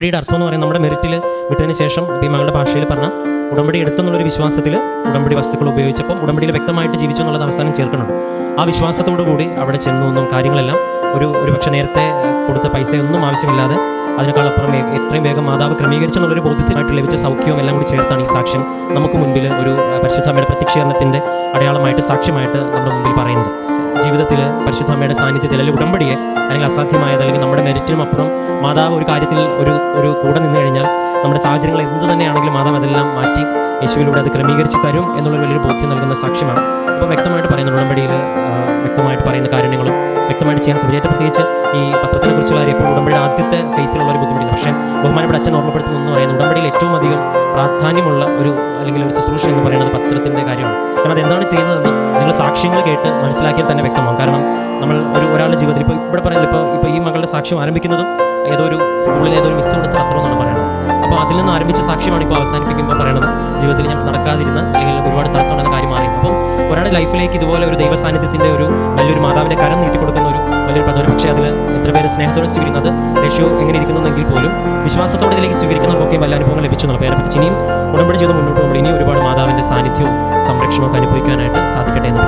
ഉടമ്പടിയുടെ അർത്ഥം എന്ന് പറയുന്നത് നമ്മുടെ മെറിറ്റിൽ വിട്ടതിന് ശേഷം ഈ മകളുടെ ഭാഷയിൽ പറഞ്ഞ ഉടമ്പടി എടുത്തെന്നുള്ളൊരു വിശ്വാസത്തിൽ ഉടമ്പടി വസ്തുക്കൾ ഉപയോഗിച്ചപ്പോൾ ഉടമ്പടിയിൽ വ്യക്തമായിട്ട് ജീവിച്ചു എന്നുള്ളത് അവസാനം ചേർക്കുന്നുണ്ട്. ആ വിശ്വാസത്തോടു കൂടി അവിടെ ചെന്നു എന്നും കാര്യങ്ങളെല്ലാം ഒരു പക്ഷേ നേരത്തെ കൊടുത്ത പൈസയൊന്നും ആവശ്യമില്ലാതെ അതിനേക്കാളപ്പുറം എത്രയും വേഗം മാതാവ് ക്രമീകരിച്ചെന്നുള്ളൊരു ബോധ്യത്തിനായിട്ട് ലഭിച്ച സൗഖ്യവും എല്ലാം കൂടി ചേർത്താണ് ഈ സാക്ഷ്യം നമുക്ക് മുൻപിൽ ഒരു പരിശുദ്ധമ്മയുടെ പ്രത്യക്ഷീകരണത്തിൻ്റെ അടയാളമായിട്ട് സാക്ഷ്യമായിട്ട് നമ്മുടെ മുമ്പിൽ പറയുന്നത്. ജീവിതത്തിൽ പരിശുദ്ധമ്മയുടെ സാന്നിധ്യത്തിൽ അല്ലെങ്കിൽ ഉടമ്പടിയെ അല്ലെങ്കിൽ അസാധ്യമായത് അല്ലെങ്കിൽ നമ്മുടെ മെരിറ്റിനും അപ്പുറം മാതാവ് ഒരു കാര്യത്തിൽ ഒരു കൂടെ നിന്ന് കഴിഞ്ഞാൽ നമ്മുടെ സാഹചര്യങ്ങൾ എന്ത് തന്നെയാണെങ്കിലും മാതാവ് അതെല്ലാം മാറ്റി യേശുവിലൂടെ അത് ക്രമീകരിച്ച് തരും എന്നുള്ളൊരു വലിയൊരു ബോധ്യം നൽകുന്ന സാക്ഷ്യമാണ്. അപ്പോൾ വ്യക്തമായിട്ട് പറയുന്ന ഉടമ്പടിയിൽ വ്യക്തമായിട്ട് പറയുന്ന കാര്യങ്ങളും വ്യക്തമായിട്ട് ചെയ്യാൻ ശ്രമിച്ചു. ഏറ്റവും പ്രത്യേകിച്ച് ഈ പത്രത്തിനെ കുറിച്ചുള്ള ഇപ്പോൾ ഉടമ്പടിയുടെ ആദ്യത്തെ ഫേസിലുള്ള ഒരു ബുദ്ധിമുട്ടില്ല. പക്ഷേ ബഹുമാനപ്പെട്ട അച്ഛൻ ഓർമ്മപ്പെടുത്തുന്നു പറയുന്നത് ഉടമ്പടിയിൽ ഏറ്റവും അധികം പ്രാധാന്യമുള്ള അല്ലെങ്കിൽ ഒരു ശുശ്രൂഷ എന്ന് പറയുന്നത് പത്രത്തിൻ്റെ കാര്യമാണ്. കാരണം അതെന്താണ് ചെയ്യുന്നതെന്ന് നിങ്ങൾ സാക്ഷ്യങ്ങൾ കേട്ട് മനസ്സിലാക്കിയാൽ തന്നെ വ്യക്തമാകും. കാരണം നമ്മൾ ഒരാളുടെ ജീവിതത്തിൽ ഇവിടെ പറയുന്നത് ഇപ്പോൾ ഈ മകളുടെ സാക്ഷ്യം ആരംഭിക്കുന്നതും സ്കൂളിൽ ഏതൊരു മിസ് കൊടുത്ത പത്രം എന്നാണ് പറയുന്നത്. അപ്പോൾ അതിൽ നിന്ന് ആരംഭിച്ച സാക്ഷ്യമാണ് ഇപ്പോൾ അവസാനിപ്പിക്കുമ്പോൾ പറയുന്നത് ജീവിതത്തിൽ ഞാൻ നടക്കാതിരുന്ന അല്ലെങ്കിൽ ഒരുപാട് തടസ്സമുണ്ടെന്ന കാര്യം മാറി. അപ്പം ഒരാളുടെ ലൈഫിലേക്ക് ഇതുപോലെ ഒരു ദൈവ സാന്നിധ്യത്തിൻ്റെ വലിയൊരു മാതാവിൻ്റെ കരം നീട്ടിക്കൊടുക്കുന്ന വലിയൊരു പദ്ധതി. പക്ഷേ അതിൽ എത്ര പേര് സ്നേഹത്തോടെ സ്വീകരിക്കുന്നത് റേഷ്യോ എങ്ങനെ ഇരിക്കുന്നുവെങ്കിൽ പോലും വിശ്വാസത്തോടെ ഇതിലേക്ക് സ്വീകരിക്കുന്നവർക്കൊക്കെ വല്ല അനുഭവങ്ങൾ ലഭിച്ചു എന്നുള്ള പേരെ പറ്റി ഇനിയും ഉടമ്പടി ചെയ്ത് മുന്നോട്ട് പോകുമ്പോൾ ഇനിയും ഒരുപാട് മാതാവിൻ്റെ സാന്നിധ്യവും സംരക്ഷണമൊക്കെ അനുഭവിക്കാനായിട്ട് സാധിക്കട്ടെ എന്ന്